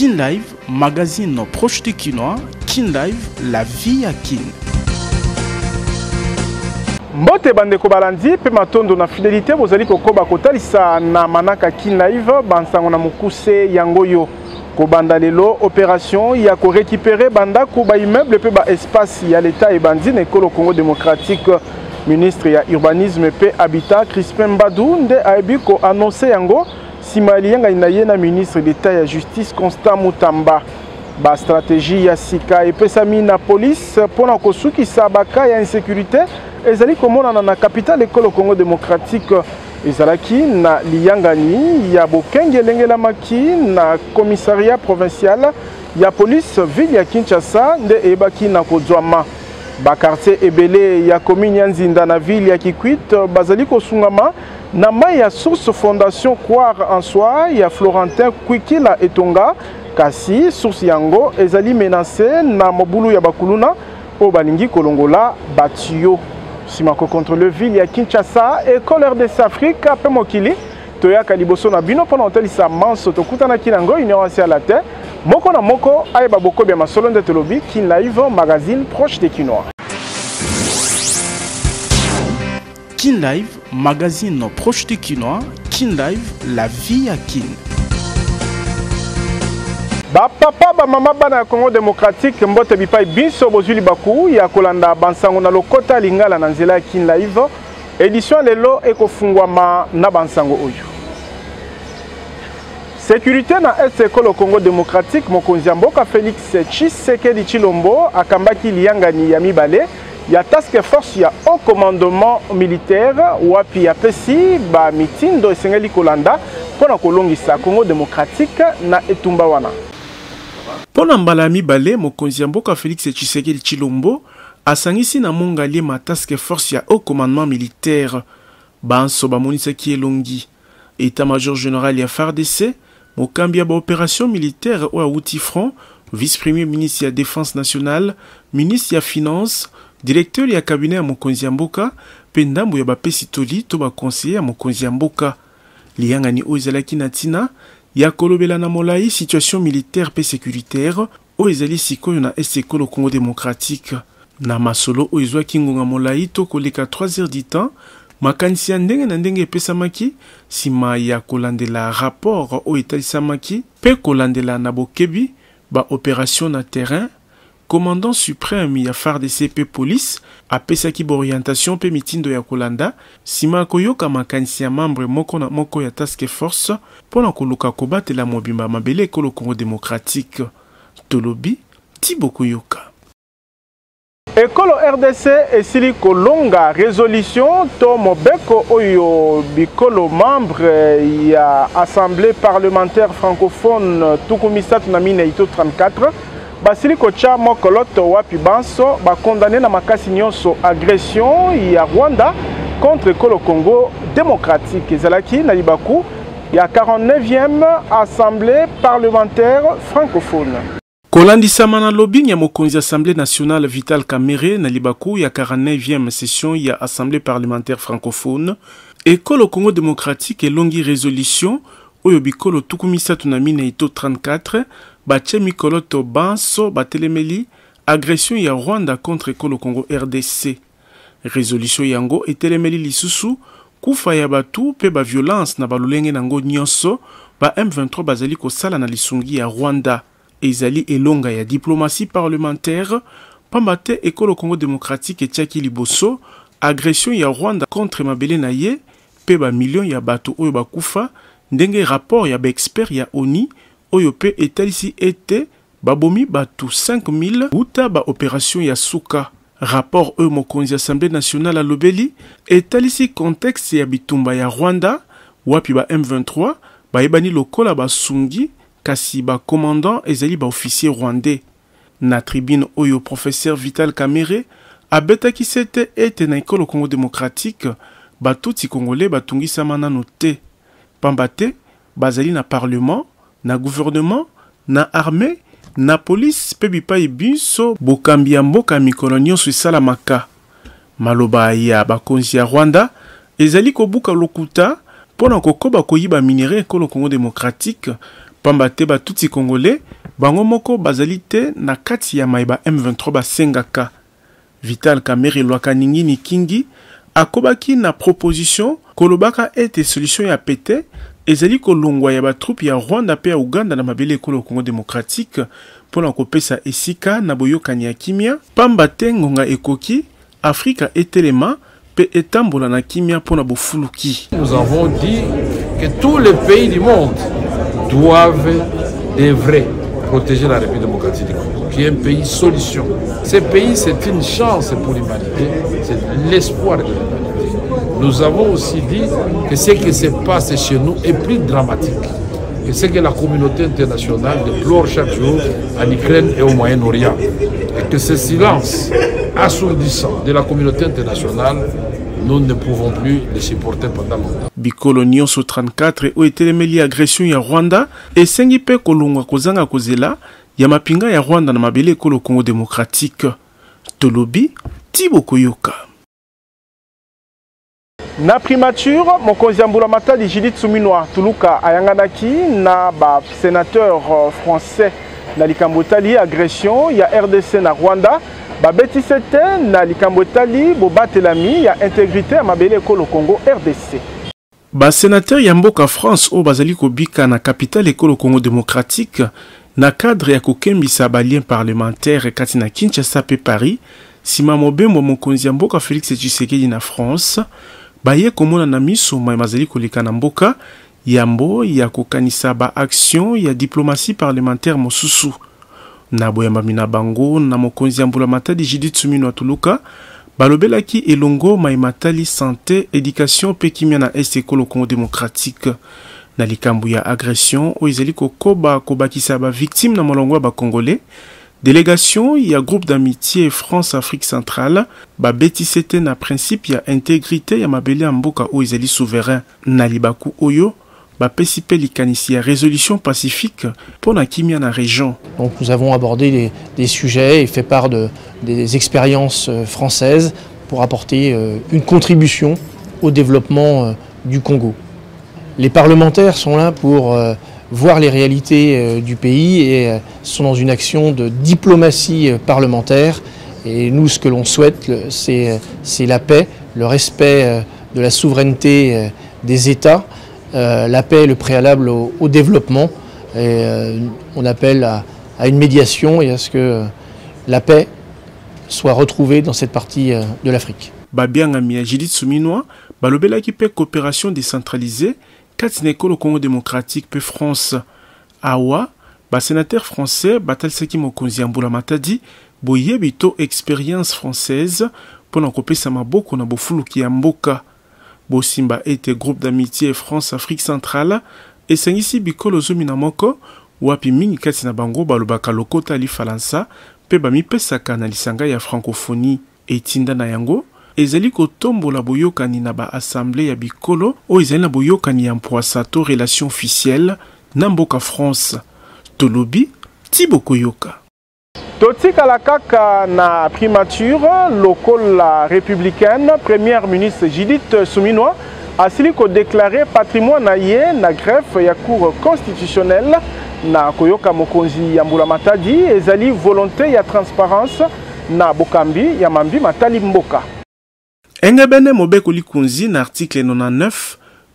Kin Live, magazine proche de Kinois. Kin Live, la vie à Kin. Mbote bandeko balandi pe matondo na fidélité bozali kokoba kotalisa na manaka Kin Live bansango na mukuse yango yo ko banda lelo opération ya ko récupérer banda ko ba immeuble pe ba espace ya l'état et bandi na Ekolo Congo démocratique. Ministre ya urbanisme pe habitat Crispin Mbadou nde aibi ko annoncer yango simalianga na ministre d'état ya justice Constant Mutamba. Ba stratégie ya sika epesami na police pona kosukisa baka ya insécurité ezali komona na capitale Ekolo Congo démocratique ezalaki na liyangani ya bokenge lengelamaki na commissariat provincial ya police ville ya Kinshasa nde ebaki na kozwama ba quartier ebele ya commune ya Nzinda na ville ya Kikwit bazali kosungama na mai ya source fondation Croire en Soi ya Florentin Kwikila Etonga kasi source yango ezali menacé na mobulu ya bakuluna o balingi kolongola batio simako contre le ville ya Kinshasa et colère de Afrique pe mokili toyaka liboso na bino pona hotelisa manso tokutana kinango union à la terre moko na moko ayeba boko bia masolo nde telobi Kin Live magazine proche des Kinois. Kin Live, magazine proche des Kinois. Kin Live, la vie à Kin. Ba papa ba mama bana Congo démocratique mbote bipai biso bozuli baku ya kolanda bansango na lokota lingala na nzela Kin Live édition lelo ekofungwama na bansango oyo. Sécurité na Ekolo Congo démocratique mokonzi mboka Félix Tshisekedi Tshilombo akambaki liyangani ya mibale ya task force ya haut commandement militaire wapi ya pesi ba mitindo esengeli kolanda pona kolongisa Congo démocratique na etumba wana. Pona mbala mibale mokonzi mboka Félix Tshisekedi Tshilombo asangisi na mongali ma task force ya haut commandement militaire banso bamonisaki elongi état-major général ya FARDC mokambia ba opération militaire ou outil front vice-premier ministre ya défense nationale ministre ya finance directeur ya cabinet ya mokonzi mboka pendambo ya bapesi toli to ba conseiller ya mokonzi mboka liyangani ozalaki na tina ya kolobela na molai situation militaire pe sécuritaire o ezali sikoyo na Ekolo Congo démocratique na masolo o ezwa kingonga molai to koleka 3 heures du temps makanisi ya ndenge na ndenge epesamaki sima ya kolandela rapport o etalisamaki pe kolandela na bokebi ba opération na terrain commandant suprême ya FARDC pe police apesaki ba orientation pe mitindo ya kolanda sima koyoka makanisi ya membre moko na moko ya task force pona koluka kobatela mobimba mabele Ekolo Congo démocratique tolobi Tiboko yoka. Ekolo RDC esili kolonga résolution to mobeko oyo bikolo membre ya assemblée parlementaire francophone tukumisatu na mine ito 34 basili kocha mokoloto wapi banso ba condamné na makasi nyonso agression ya Rwanda contre Ekolo Congo démocratique ezalaki na libaku ya 49e assemblée parlementaire francophone. Kolandisama na lobbying ya mokonzi Assemblée nationale Vital Kamerhe na libaku ya 49e session ya Assemblée parlementaire francophone Ekolo Congo démocratique elongi résolution oyo bikolo tukumisatu na mine ito 34 bache mikolo to banso batelemeli agression ya Rwanda contre Ekolo Congo RDC. Résolution yango etelemeli lisusu kufa ya batu pe ba violence na balolenge nango nyonso ba M23 bazali kosala na lisungi ya Rwanda. Ezali elonga ya diplomatie parlementaire pambate Ekolo Congo démocratique etiaki liboso agression ya Rwanda contre mabele na ye pe ba million ya bato oyo bakufa ndenge rapport ya ba expert ya ONU oyo pe etalisi ete babomi batu 5000 uta ba opération ya suka rapport oyo mokonzi Assemblée nationale alobeli etalisi contexte ya bitumba ya Rwanda wapi ba M23 ba ebani lokola basungi kasi ba commandant ezali ba officier rwandais na tribune oyo professeur Vital Kamerhe abetaki sete ete na Ekolo Congo démocratique batuti congolais batungisama nano te pambate bazali na parlement na gouvernement na armée na police pe bipai biso bokambi ya mboka mikolo nyonso esalamaka maloba ya bakonzi ya Rwanda ezali kobuka lokuta pona kokoba koyiba minere Ekolo Congo démocratique Pamba te batuti congolais bango moko bazali te na kati ya maïba M23 basengaka. Vital Kamerhe lwaka ningini kingi akobaki na proposition kolobaka ete solution ya pete ezali kolongwa ya batroupe ya Rwanda pe ya Uganda na mabele ekolo Congo démocratique pona kopesa esika na boyokani ya kimia pamba te ngonga ekoki Afrika etelema pe etambola na kimia pona bofuluki. Nous avons dit que tous les pays du monde devraient protéger la République démocratique du Congo, qui est un pays solution. Ce pays, c'est une chance pour l'humanité, c'est l'espoir de l'humanité. Nous avons aussi dit que ce qui se passe chez nous est plus dramatique que ce que la communauté internationale déplore chaque jour en Ukraine et au Moyen-Orient. Et que ce silence assourdissant de la communauté internationale, nous ne pouvons plus les supporter pendant longtemps. Bikolo nyonso 34 o etelemeli agression ya Rwanda esengi pe kolongwa kozanga kozela ya mapinga ya Rwanda na mabele ekolo Congo démocratique. Tolobi Thibaut Koyoka. Na primature mokonzi Mbula Matadi Judith Suminwa tuluka ayanganaki na ba sénateur français na likambo tali agression ya RDC na Rwanda. Babeti sete na likambo tali bobatelami ya intégrité ya mabele ekolo Congo RDC. Ba sénateur ya mboka France o bazali kobika na capitale ekolo Congo démocratique na cadre ya kokembisa ba lien parlementaire kati na Kinshasa pe Paris sima mobembo mokonzi ya mboka Félix Tshisekedi na France baye komona na miso mai mazali koleka na mboka yambo ya kokanisa ba action ya diplomatie parlementaire mosusu. Na boyambami na bango na mokonzi Mbula Matadi Judith Suminwa tuluka balobelaki elongo maimatali santé éducation pe kimia na est ekolo Congo démocratique na likambu ya agression o ezali kokoba kobakisa ba victime na molongo ba congolais délégation ya groupe d'amitié France Afrique centrale ba betisete na principe ya intégrité ya mabele ya mboka o ezali souverain na libaku oyo bapesipe likanisi ya résolution pacifique pour la kimia na région. Donc nous avons abordé des sujets et fait part des expériences françaises pour apporter une contribution au développement du Congo. Les parlementaires sont là pour voir les réalités du pays et sont dans une action de diplomatie parlementaire. Et nous, ce que l'on souhaite, c'est la paix, le respect de la souveraineté des États. La paix est le préalable au développement et on appelle à une médiation et à ce que la paix soit retrouvée dans cette partie de l'Afrique. Babiangami ya Judith Suminwa balobelaki pe coopération décentralisée katina ekolo Congo démocratique pe France awa ba sénateur français batalisaki mokonzi Mbula Matadi boyebi to expérience française pona kopesa maboko na bofuluki ya mboka. Bosimba était groupe d'amitié France-Afrique centrale et sengisi bikolo zomi na moko wapi mingi kati na bango balobaka lokota li falansa pe bami pesaka na lisanga ya francophonie etinda na yango ezali kotombola boyokani na ba assemblée ya bikolo o ezali na boyokani ya mpoasato relation officielle na mboka France. Tolobi Thibaut Koyoka. Totikala kaka na primature lokola républicaine première ministre Judith Suminwa asili ko déclarer patrimoine na ye na greffe ya cour constitutionnelle na koyoka mokonzi ya Mbula Matadi ezali volonté ya transparence na bokambi ya mambi matali mboka. Engebene mobeko likunzi na article 99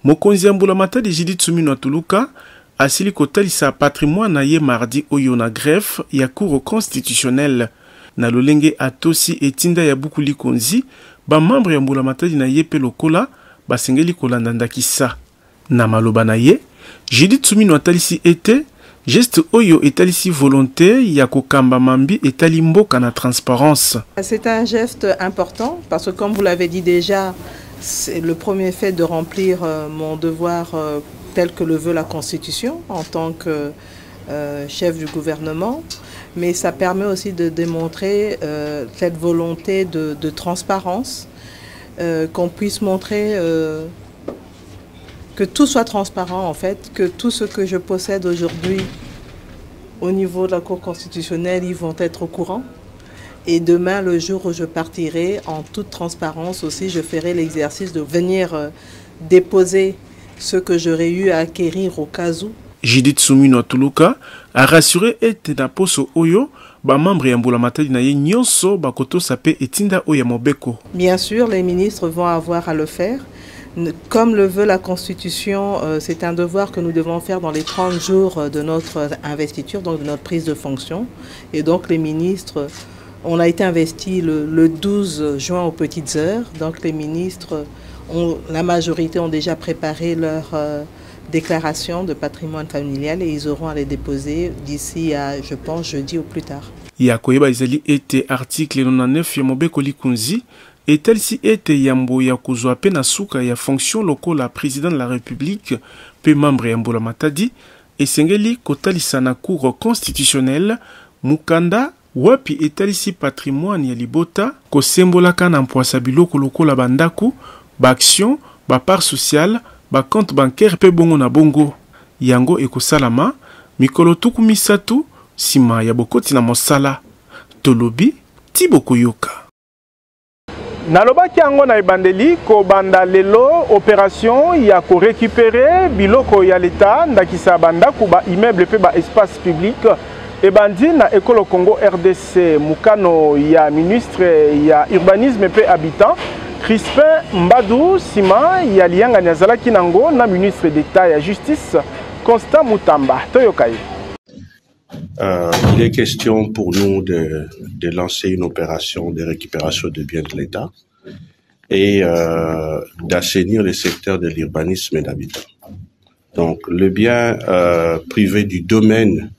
mokonzi ya Mbula Matadi Judith Suminwa tuluka asili kotalisa patrimoine na ye mardi oyo na greffe ya cour constitutionnelle na lolenge atosi etinda ya buku likonzi ba membre ya Mbula Matadi na ye pe lokola basengeli kolanda ndakisa na maloba na ye Judith Suminwa atalisi ete geste oyo etalisi volonté ya kokamba mambi etali mboka na transparence. C'est un geste important parce que comme vous l'avez dit déjà, c'est le premier fait de remplir mon devoir tel que le veut la Constitution en tant que chef du gouvernement, mais ça permet aussi de démontrer cette volonté de transparence, qu'on puisse montrer que tout soit transparent en fait, que tout ce que je possède aujourd'hui au niveau de la Cour constitutionnelle, ils vont être au courant. Et demain, le jour où je partirai, en toute transparence aussi, je ferai l'exercice de venir déposer ce que j'aurais eu à acquérir au cas où. Judith Soumino Tuluka a rassuré ete na poso oyo ba membre ya Mbula Matadi na ye nyonso bakoto sape etinda oya mobeko. Bien sûr, les ministres vont avoir à le faire. Comme le veut la Constitution, c'est un devoir que nous devons faire dans les 30 jours de notre investiture, donc de notre prise de fonction. Et donc les ministres, on a été investis le 12 juin aux petites heures. Donc les ministres, la majorité ont déjà préparé leur déclaration de patrimoine familial et ils auront à les déposer d'ici à, je pense, jeudi ou plus tard. Yakoyeba ezali ete article 99 ya mobeko likunzi etalisi ete yambo ya kuzwa pe na suka ya fonction lokola président de la République pe membre ya Mbula Matadi esengeli kotalisa na cour constitutionnelle mukanda wapi etalisi patrimoine ya libota kosembolaka na mpwasa biloko lokola bandaku ba action ba part sociale ba compte bancaire pe bongo na bongo yango ekosalama mikolo tuku misatu sima ya bokoti na mosala tolobi Tiboko Yoka. Nalobaki yango na ebandeli ko banda lelo opération ya ko récupérer biloko ya l'État ndakisa banda ku ba immeuble pe ba espace public ebandi na Ekolo Congo RDC mukano ya ministre ya urbanisme pe habitant Crispin Mbadou Sima ya lianga nyazalaki nango na ministre d'État ya justice Constant Mutamba Toyokai. Il est question pour nous de lancer une opération de récupération de biens de l'État et d'assainir le secteur de l'urbanisme et d'habitat. Donc le bien privé du domaine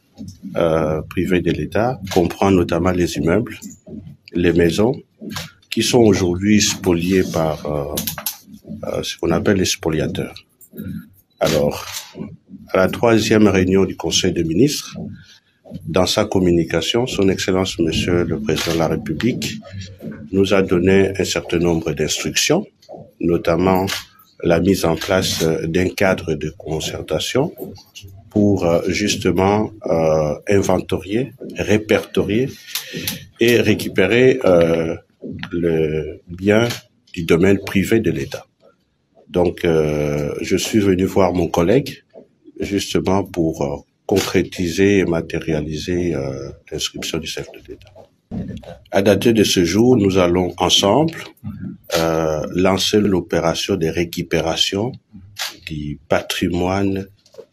privé de l'État comprend notamment les immeubles, les maisons, qui sont aujourd'hui spoliés par ce qu'on appelle les spoliateurs. Alors, à la 3e réunion du Conseil des ministres, dans sa communication, son Excellence Monsieur le Président de la République nous a donné un certain nombre d'instructions, notamment la mise en place d'un cadre de concertation pour justement inventorier, répertorier et récupérer le bien du domaine privé de l'État. Donc, je suis venu voir mon collègue justement pour concrétiser et matérialiser l'inscription du chef de l'État. À dater de ce jour, nous allons ensemble lancer l'opération de récupération du patrimoine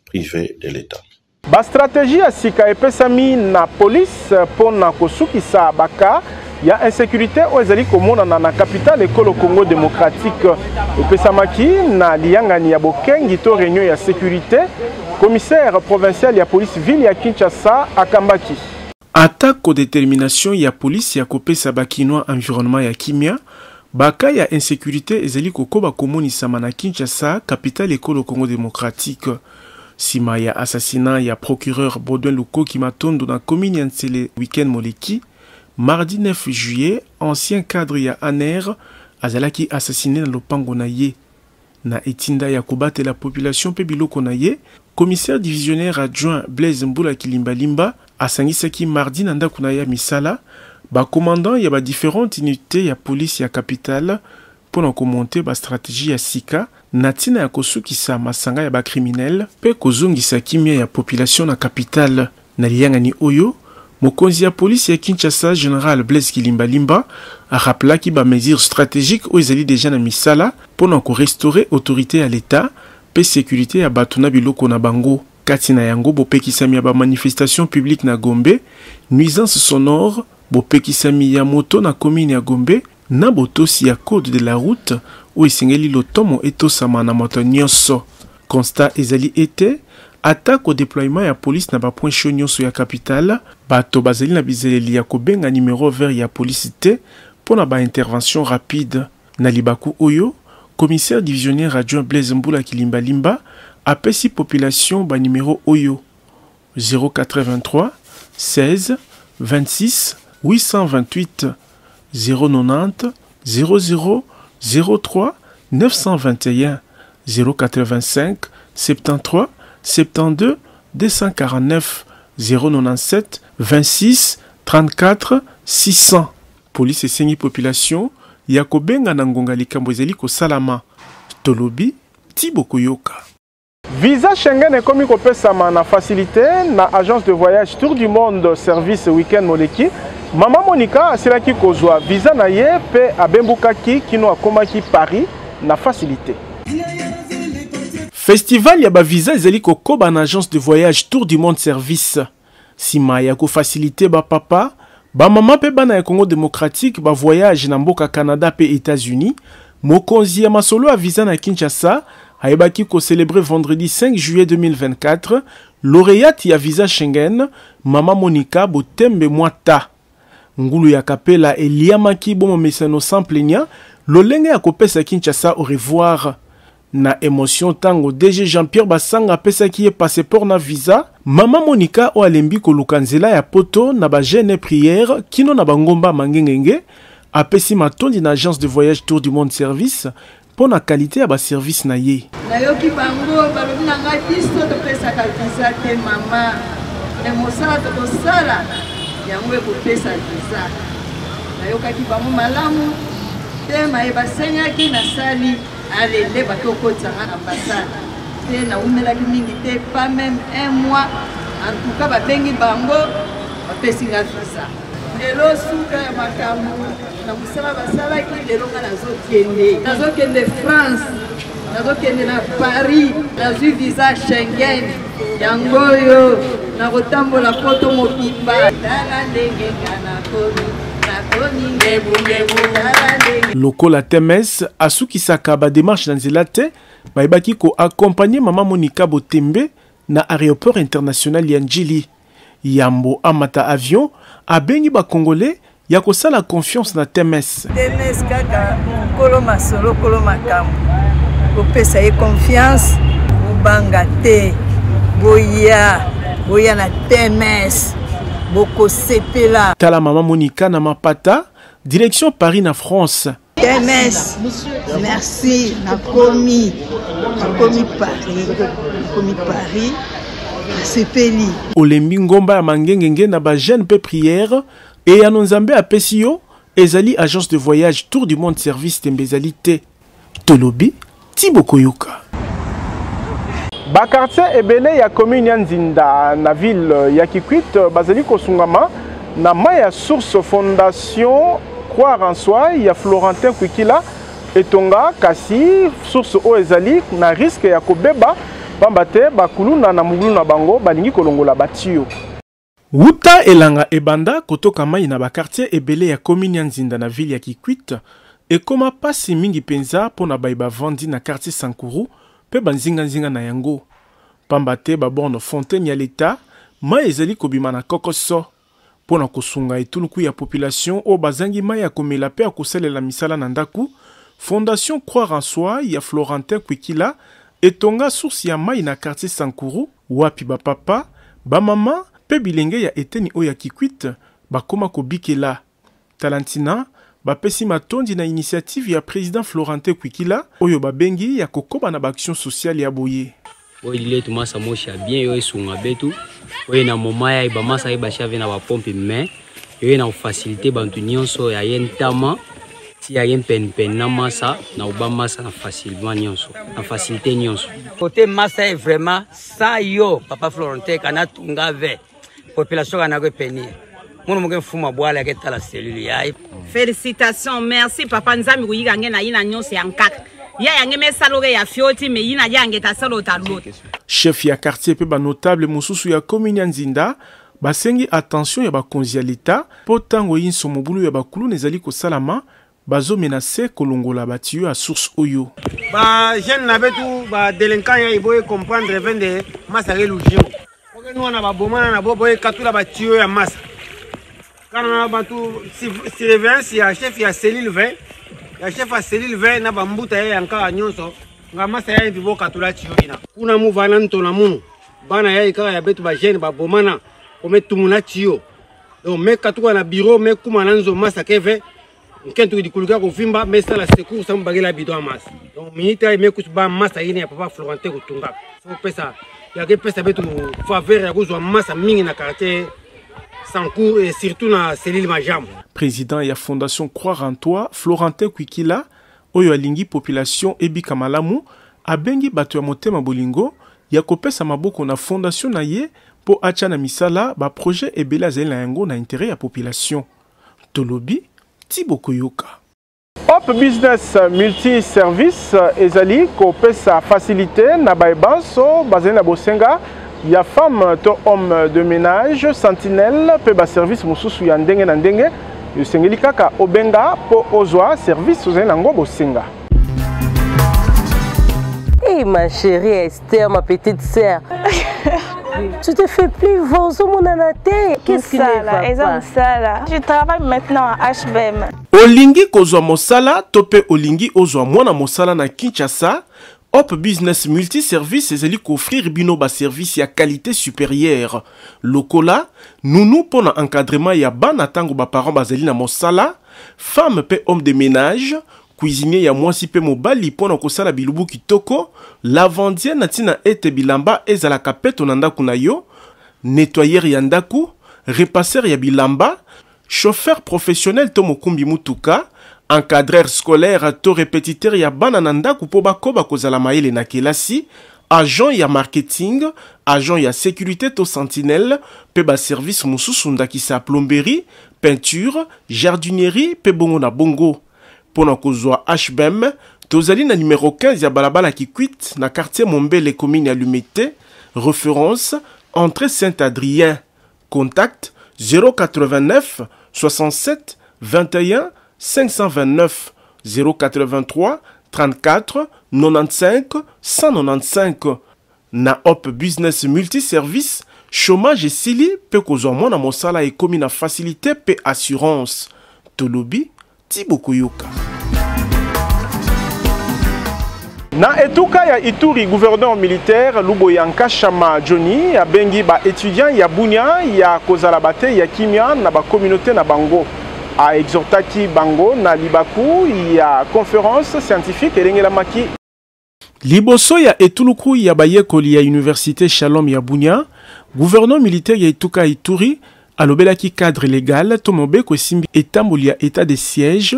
privé de l'État. Ba stratégie ya sika epesami na police pona kosukisa baka ya insécurité oezali komona na capitale Ekolo Congo démocratique epesamaki na liangani ya bokengi to réunion ya sécurité commissaire provincial ya police ville ya Kinshasa akambaki. Attaque aux détermination ya police ya kopesa bakinois environnement ya kimia baka ya insécurité ezali kokoba komonisama na Kinshasa capitale Ekolo Congo démocratique. Sima ya assassinat ya procureur Baudouin Lukoki Matondo na commune ya Ntsele week-end moleki mardi 9 juillet ancien cadre ya ANER azalaki assassiné na lopango na ye na etinda ya kobatela la population pe biloko na ye. Commissaire divisionnaire adjoint Blaise Mbula Kilimbalimba asangisaki mardi na ndako na ya misala ba commandant ya ba différentes unités ya police ya capitale pour commenter ba stratégie ya sika natina ya kosukisa masanga ya ba criminel pe kozongisa kimia ya population na capitale na liangani oyo. Mokonzi ya police ya Kinshasa général Blaise Kilimbalimba a rappelé ki ba mesures stratégiques oyo ezali déjà na misala pour restaurer autorité à l'État pe sécurité ya batuna biloko na bango. Kati na yango bopekisami ya ba manifestation publique na Gombe, nuisance sonore bopekisami ya moto na commune ya Gombe na botosi ya code de la route ou esengeli lotomo etosama na moto nyonso. Constat ezali ete attaque au déploiement ya police na ba point chaud nyonso ya capitale bato bazali na bizeleli ya kobenga numéro vert ya police te pona ba intervention rapide na libaku oyo. Commissaire divisionnaire adjoint Blaise Mbula Kilimbalimba apesi population ba numéro oyo 083 16 26 828 090 00 03 921 085 73 72 249 097 26 34 600. Police esengi population ya kobenga na ngonga likambo ezali kosalama tolobi Tiboko Yoka. Visa Schengen est comme kopesama na facilité na agence de voyage Tour du Monde service week-end moleki. Mama Monica asilaki kozwa visa na ye pe abembukaki kino akomaki Paris na facilité. Festival ya ba visa ezali kokoba na agence de voyage Tour du Monde service. Sima ya ko facilité ba papa, ba mama pe bana ya Congo démocratique ba voyage na mboka Canada pe États-Unis. Mokonzi ya masolo a visa na Kinshasa ayebaki ko célébrer vendredi 5 juillet 2024 lauréate ya visa Schengen Mama Monica Botembe Mwata. Ngulu ya kapela eliamaki bomo mesano sans plaignant lolenge ya kopesa Kinshasa au revoir. Na émotion tango DG Jean-Pierre Basanga pesaki ye passeport na visa, Mama Monica o alembi ko lukanzela ya poto na ba jeune prière kino na bangomba mangengenge apesi matondi na agence de voyage Tour du Monde service pour la qualité ya ba service na ye. Nayoki bango balobi na ngai biso topesaka visa te mama. Le mosala tokosala yango ekopesa visa. Nayokaki bango malamu te mayeba senyaki nasali alende bakokotanga ambassade. Te naumelaki mingi te pas même un mois. En tout cas babengi bango bapesi nga visa. Lelo suka ya makambo na musala basalaki lelo nga nazokende France. Nazokende na Paris, nazwi visa Schengen, yangoyo, nakotambola poto mopipa. Lokola Temes, asukisaka ba démarche na nzela te, bayebaki ko accompagner Mama Monica Botembe na aéroport international ya Njili. Yambo amata avion, abengi ba Congolais, ya kosala confiance na Temes. Temes kaka, kolo masolo, kolo makambo. Kopesa ye confiance bobanga te boya na Temes boko sepela tala Mama Monica na mapata direction Paris na France. Temes merci nakomi Paris sepeli olembi ngomba ya mangengenge na ba jeune pe prière et ya nzambe apesi yo ezali agence de voyage Tour du Monde service tembezali te tolobi Thibaut Koyoka. Ba quartier ebele ya commune ya Nzinda na ville ya Kikwit bazali kosungama na maya source fondation Croire en soi ya Florentin Kwikila etonga kasi source o ezali na risque ya kobeba pambate bakuluna na mugulu na bango balingi kolongola batio. Wuta elanga ebanda kotoka mai na ba quartier ebele ya commune ya Nzinda na ville ya Kikwit. Et koma pasi mingi penza pona baiba vandi na quartier Sankuru pe banzinga na yango. Pambate ba borne fontaine ya l'État, ma ezali kobima na kokoso. Pona kosunga etuluku ya population o bazangi ma ya komela pe akosalela misala na ndaku, Fondation Croire en Soi ya Florentin Kwikila etonga source ya mai na quartier Sankuru, wapi ba papa, ba mama pe bilenge ya eteni o ya Kikwit bakoma kobikela. Talantina bapesi matondi na initiative ya président Florentin Kwikila oyo babengi ya kokoba na action sociale ya boye. Oile tumasa moshi ya bien yo esunga betu. Oye na moma ya ibamasa ya bachave na bapompe mais yo na facilité bantu nyonso ya yentama si ya pen na masa na ubamasa na facilement nyonso na facilité nyonso. Côté masa est vraiment ça yo papa Florentin kana tunga ve population kana ko penir. Félicitations, merci papa Nzambi kuyigange na yina nyonse yankaka. Ya yange mesaloge ya fioti me yina yange tasalo talot. Chef ya quartier pe ba notable mususu ya commune ya Nzinda basengi attention ya bakonzi ya l'État po tango yinso mobulu ya bakulu nezali ko salama bazo menacer kolongola batiyo à source oyo. Ba jeune na betu ba délinquant ya iboye comprendre vende masare lujio. Oke nous na ba bomana na boboye katula batiyo ya masa. Quand on a battu surveillance, il y a un chef, il y a cellule 20. Il y a un chef à cellule 20, il y a un bout de encore à Nyonso. Il y a un massacre qui est katula chiona. Kuna mu vanan to na mu. Bana ya ika ya betu ba jeune ba bomana. O met tout muna chio. Donc me katula na bureau me kuma nanzo massacre 20. Kentu di kuluka ko vimba me ça la secours ça mbagela bidon mas. Donc militaire me kuba massa ine papa Florentin kutunga. Faut pesa. Ya ke pesa betu faveur ya kuzwa massa mingi na quartier Sankour et surtout na cellule Majam. Président ya Fondation Croire en Toi, Florentin Kwikila, oyo alingi population ebika malamu, abengi bato ya motema bolingo, ya kopesa maboko na fondation na ye po acha na misala ba projet ebele azali na yango na intérêt ya population. Tolobi Thibaut Koyoka. Hop Business Multi-Service ezali kopesa facilité na baebanso bazali na bosenga ya femme to homme de ménage sentinelle pe ba service mususu ya ndenge na ndenge yosengeli kaka obenga po ozwa service ozali nango bosenga. Hey ma chérie Esther, ma petite sœur. Tu te fais plus vonzo mon anaté. Qu'est-ce qui ne va pas? Je travaille maintenant à HBM. Olingi kozwa mosala tope olingi ozwa mwana mosala na Kinshasa. Hop Business Multi-Service ezali offrir bino ba service ya qualité supérieure. Lokola, nounou pona encadrement ya bana tango ba parents bazali na mosala, femme pe homme de ménage, cuisinier ya mwasi pe mobali pona kosala bilubu kitoko, lavandier na tina ete bilamba ezala kapeto na ndaku na yo, nettoyer ya ndaku, repasseur ya bilamba, chauffeur professionnel to mokumbi mutuka, encadreur scolaire to répétiteur ya bana na ndaku po bakoba kozala mayele na kelasi, agent ya marketing, agent ya sécurité to sentinelle, pe ba service mususu ndakisa plomberie, peinture, jardinerie pe bongo na bongo. Pona kozwa HBM, tozali na numéro 15 ya balabala Kikwit na quartier Mombele commune ya Lumete, référence entrée Saint-Adrien. Contact 089 67 21 529 083 34 95 195. Na Hop Business Multi-Service, chômage et sili pe kozwa mwana mosala ekomi na facilité pe assurance. Tolobi Thibaut Koyoka. Na etuka ya Ituri, gouverneur militaire Luboyanka Shama Johnny ya bengi ba étudiant ya Bunia ya kozala bate ya kimia na ba communauté na bango. A exhortaki bango na libaku ya conférence scientifique elengela maki. Liboso ya etuluku ya bayekoli ya université Shalom ya Bunia, gouverneur militaire ya etuka Ituri alobelaki cadre légal tomobe ko simbi etamboli ya état de siège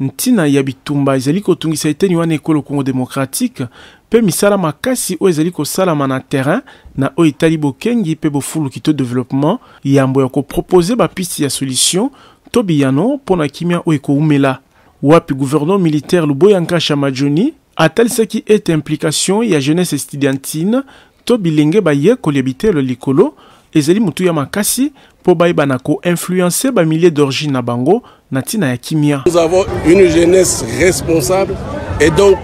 ntina ya bitumba ezali kotungisa eteni wana ekolo Congo démocratique pe misala makasi o ezali kosalama na terrain na o etali bokengi pe bofulu kito développement yambo ya kopropose bapisi ya solution to biyano pona kimia o ekoumela. Wapi gouverneur militaire Luboyanka Shama Johnny atalisaki ete implication ya jeunesse estudiantine to bilenge bayekoli ebitelo likolo ezali mutu ya makasi po bayiba na ko influencer ba milliers d'origine na bango na tina ya kimia. Nous avons une jeunesse responsable et donc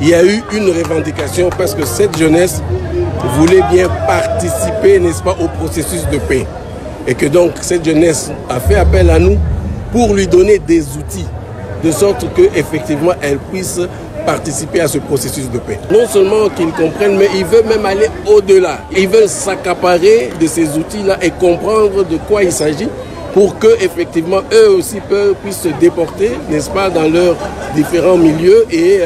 il y a eu une revendication parce que cette jeunesse voulait bien participer, n'est-ce pas, au processus de paix. Et que donc cette jeunesse a fait appel à nous pour lui donner des outils de sorte que effectivement elle puisse participer à ce processus de paix. Non seulement qu'ils comprennent, mais ils veulent même aller au-delà. Ils veulent s'accaparer de ces outils-là et comprendre de quoi il s'agit pour que effectivement eux aussi puissent se déporter, n'est-ce pas, dans leurs différents milieux et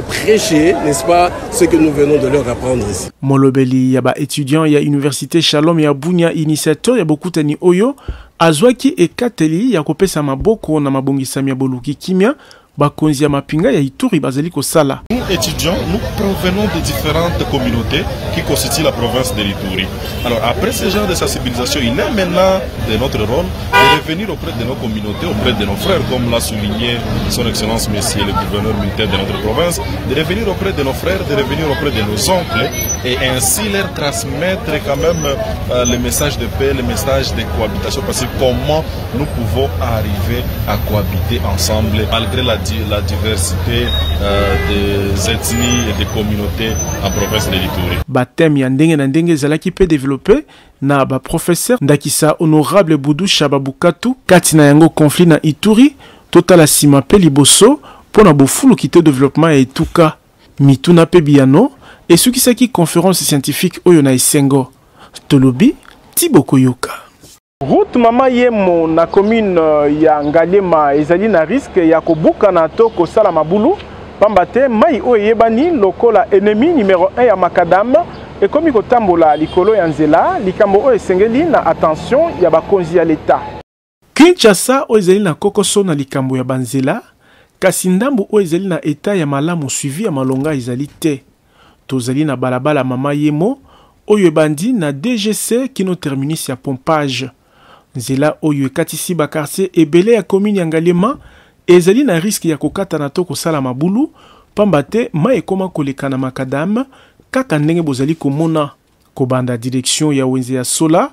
prêcher, n'est-ce pas, ce que nous venons de leur apprendre ici. Molobeli yaba étudiant ya université Shalom ya Bunia initiateur ya bokutani oyo azwaki ekateli ya kopesa maboko na mabongisami ya boluki kimia bakonzi ya mapinga ya Ituri bazali kosala. Nous étudiants, nous provenons de différentes communautés qui constituent la province de l'Ituri. Alors après ce genre de sensibilisation, il est maintenant de notre rôle de revenir auprès de nos communautés, auprès de nos frères, comme l'a souligné son excellence monsieur le gouverneur militaire de notre province, de revenir auprès de nos frères, de revenir auprès de nos oncles et ainsi leur transmettre quand même le message de paix, le message de cohabitation, parce que comment nous pouvons arriver à cohabiter ensemble malgré la diversité des ethnies et des communautés en province de l'Ituri. Batem ya ndenge na ndenge zalaki pe développé na ba professeur ndakisa honorable Boudou Shababukatu kati na yango conflit na Ituri totala sima pe liboso pona bofulu kite développement ya etuka mituna pe biano et sukisaki conférence scientifique oyo na esengo Tolobi Thibaut Koyoka. Route Mama Yemo na commune ya Ngalema ezali na risque ya kobuka na to kosala mabulu pambate mai oyebani lokola ennemi numéro 1 ya makadam ekomi kotambola likolo ya nzela likambo oyo esengeli na attention ya bakonzi ya l'État. Kinshasa oyo ezali na kokoso na likambo ya banzela kasi ndambo oyo ezali na État ya malamu suivi ya malonga ezali te. tozali na balabala mama yemo oyo ebandi na DGC kino terminus ya pompage. Nzela oyo ekatisi ba quartier ebele ya commune ya Ngalema ezali na risque ya kokata na to kosala mabulu pamba te mai ekoma koleka na makadam kaka ndenge bozali komona kobanda direction ya wenze ya Sola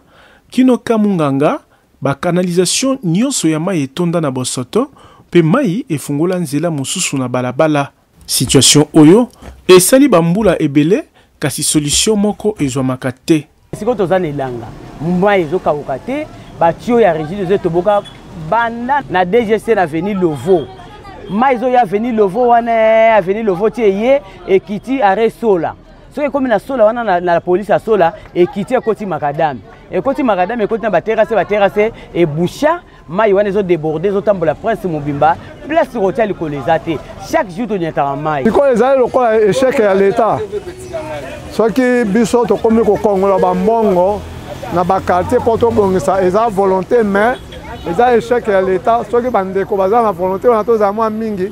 kino Kamunganga ba canalisation nyonso ya mai etonda na bosoto pe mai efungola nzela mosusu na balabala. Situation oyo esali bambula ebele kasi solution moko ezwamaka te. Siko tozana elanga mai ezokauka te batio ya régie de toboka banda na DGC na avenue Lovo mai zo ya avenue Lovo wana avenue Lovo tie ekiti arrêt Sola soki ekomi na Sola wana na police ya Sola ekiti ekoti makadam ekoti na baterase ebusha mai wana ezo déborder ezotambola prince mobimba place rotier likolo eza te chaque jour tonyataka mai sikoyo ezali lokola échec ya leta soki biso tokomi kokongola bambongo na bakartier mpo tobongisa eza volonté mais eza échec ya leta soki bandeko baza na volonté wana tozala mwa mingi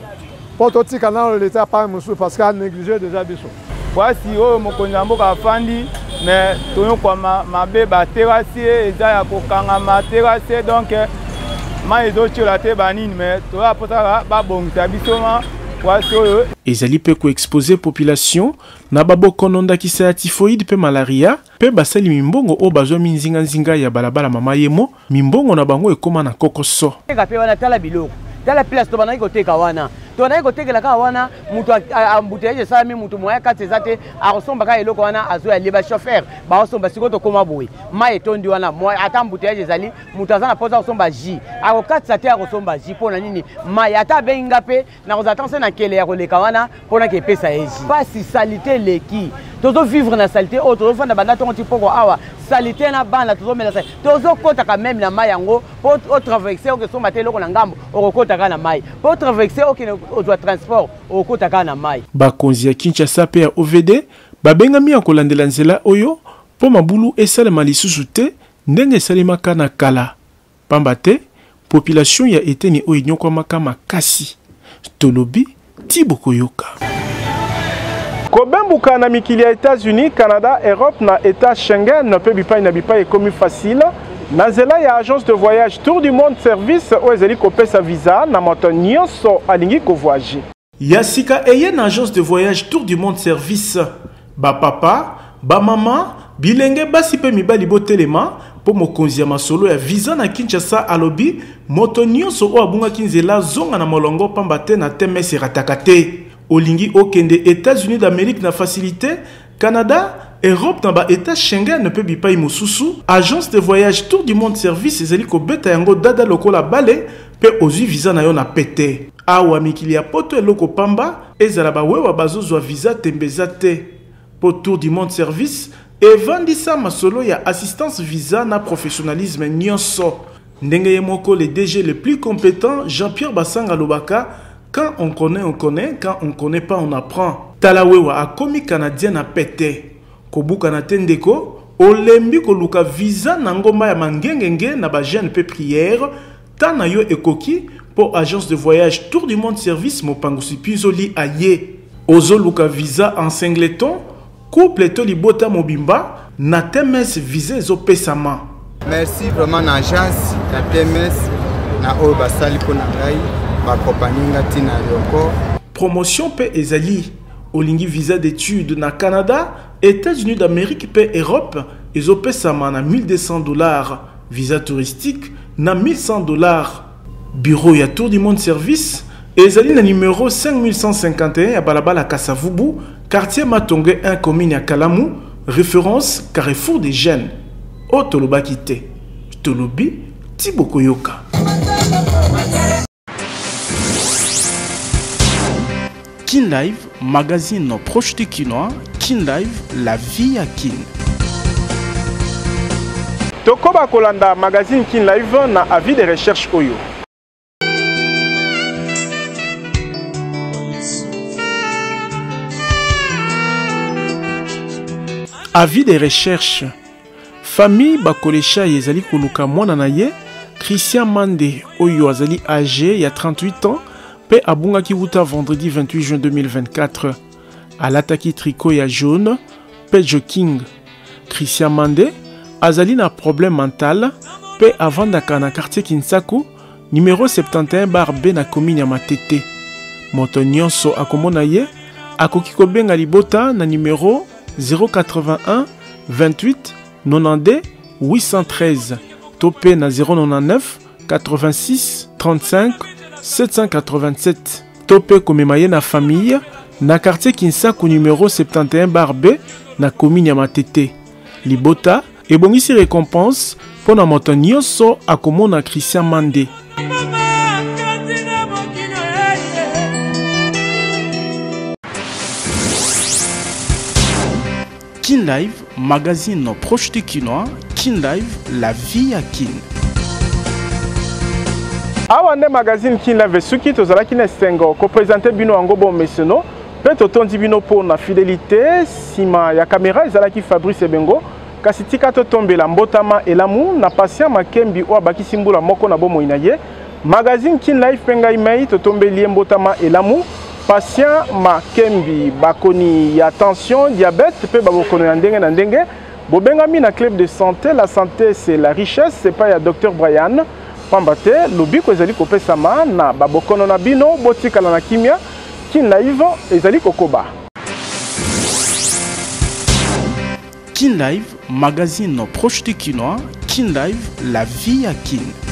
mpo totika nano leta pa mosusu parce que anéglige déjà biso bwasi oyo mokonzi ya mboka afandi mais toyokwa mabe baterasi eza ya kokangama terasi donc mai ezotiola te banini mais toya potaka babongisa biso ma bwasi oyo ezali pe koexpose population na babokono ndakisa ya typhoïde pe malaria pe basali mimbongo o bazwa minzinga ya balabala mama yemo mimbongo na bango ekoma na kokoso pe wana tala biloko tala place to banaki koteka wana tona kotekela ka wana mutu ambuteye sami mutu moya kati ezate akosomba ka eloko wana azo ya liba chauffeur ba osomba sikoto koma boy mai etondi wana moya ata ambuteye ezali mutu azana poza kosomba ji akokatisa te akosomba ji pona nini mai ata benga pe na kozatanse na kele ya koleka wana pona ke pesa eji pasi salite leki tozo vivre na salite o tozo fanda banda tongo tipoko awa salite na bana tozo mela sa tozo kota ka même na mai yango po o traverser o ke somba te loko na ngambo o kota ka na mai po traverser o ke o doit transport o kota ka na mai bakonzi ya Kinshasa pe ya OVD babengami ya kolandela nzela oyo po mabulu esalema lisusu te ndenge esalemaka na kala pamba te population ya eteni oyo nyokwamaka makasi tolobi Tiboko Yoka. Kobembuka na mikili ya États-Unis, Canada, Europe na État Schengen na pe bipai na bipai ekomi facile. Na zela ya agence de voyage Tour du Monde Service o ezali kopesa visa na moto nyonso alingi ko voyager. Yasika eye na agence de voyage Tour du Monde Service. Ba papa, ba mama, bilenge basi pe mibali botelema po mokonzi ya masolo ya visa na Kinshasa alobi moto nyonso o abunga kinzela zonga na molongo pamba te na TMS ratakate. Olingi okende États-Unis d'Amérique na facilité, Canada, Europe na ba État Schengen ne peut bipai mosusu, agence de voyage Tour du Monde Service ezali ko beta yango dada lokola bale pe ozwi visa na yo na pete. Awa mikili ya poto eloko pamba ezala ba wewa bazozwa visa tembeza te. Po Tour du Monde Service evandisa masolo ya assistance visa na professionnalisme nyonso. Ndenge ye moko le DG le plus compétent Jean-Pierre Bassanga Lobaka. Quand on connaît, on connaît. Quand on connaît pas, on apprend. Talawewa a commis canadien à pété. Kobuka na tendeko. Olembi koluka visa na ngomba ya mangengenge na ba jeune pe prière. Tana yo ekoki pour agence de voyage Tour du Monde Service mopangusi pizoli aye. Ozo luka visa en singleton. Couple to libota mobimba. Na TMS visa zo pesama. Merci vraiment na agence na TMS na oba sali pona ngai. Promotion pe ezali olingi visa d'études na Canada, États-Unis d'Amérique pe Europe ezopesama na $1,200, visa touristique na $1,100. Bureau ya Tour du Monde Service ezali na numéro 5151 ya balabala Kasavubu, quartier Matonge 1 commune ya Kalamu, référence Carrefour des Jeunes. O tolobaki te. Tolobi Tiboko Yoka. Kin Live, magazine proche du Kinois. Kin Live, la vie à Kin. Tokoba Kolanda, magazine Kin Live, na avis de recherche Oyo. Avis de recherche. Famille Bakolesha Yezali Koluka Mwana Naye, Christian Mande Oyo Azali âgé, il y a 38 ans. Pe abunga kiwuta vendredi 28 juin 2024. alataki tricot ya jaune Pedro King. Christian Mandé azali na problème mental pe avandaka na quartier Kinsaku numéro 71 bar B na commune ya Matete. Moto nyonso akomona ye akoki kobenga libota na numéro 081 28 92 813 topé na 099 86 35 787 topé komemaye na famille na quartier Kinsaku numéro 71 bar B na commune ya Matete. Libota ebongisi récompense pour na moto nyonso akomona Christian Mandé. Kin Live, magazine proche de Kinois. Kin Live, la vie à Kin. Awa nde magazine Kin Live suki tozalaki na esengo ko présenter bino yango bon meseno pe totondi bino pour na fidélité sima ya caméra ezalaki Fabrice Bengo kasi tika totombela mbotama elamu na patient makembi o abakisi mbula moko na bomoi na ye magazine Kin Live penga imei totombeli mbotama elamu patient makembi bakoni ya tension diabète pe babokono ya ndenge na ndenge bobengami na club de santé. La santé c'est la richesse, c'est pas ya Dr Brian pambate lobiko ezali kopesama na babokono na bino botikala na kimia. Kin Live ezali kokoba. Kin Live, magazine proche de Kinois. Kin Live, la vie à Kin.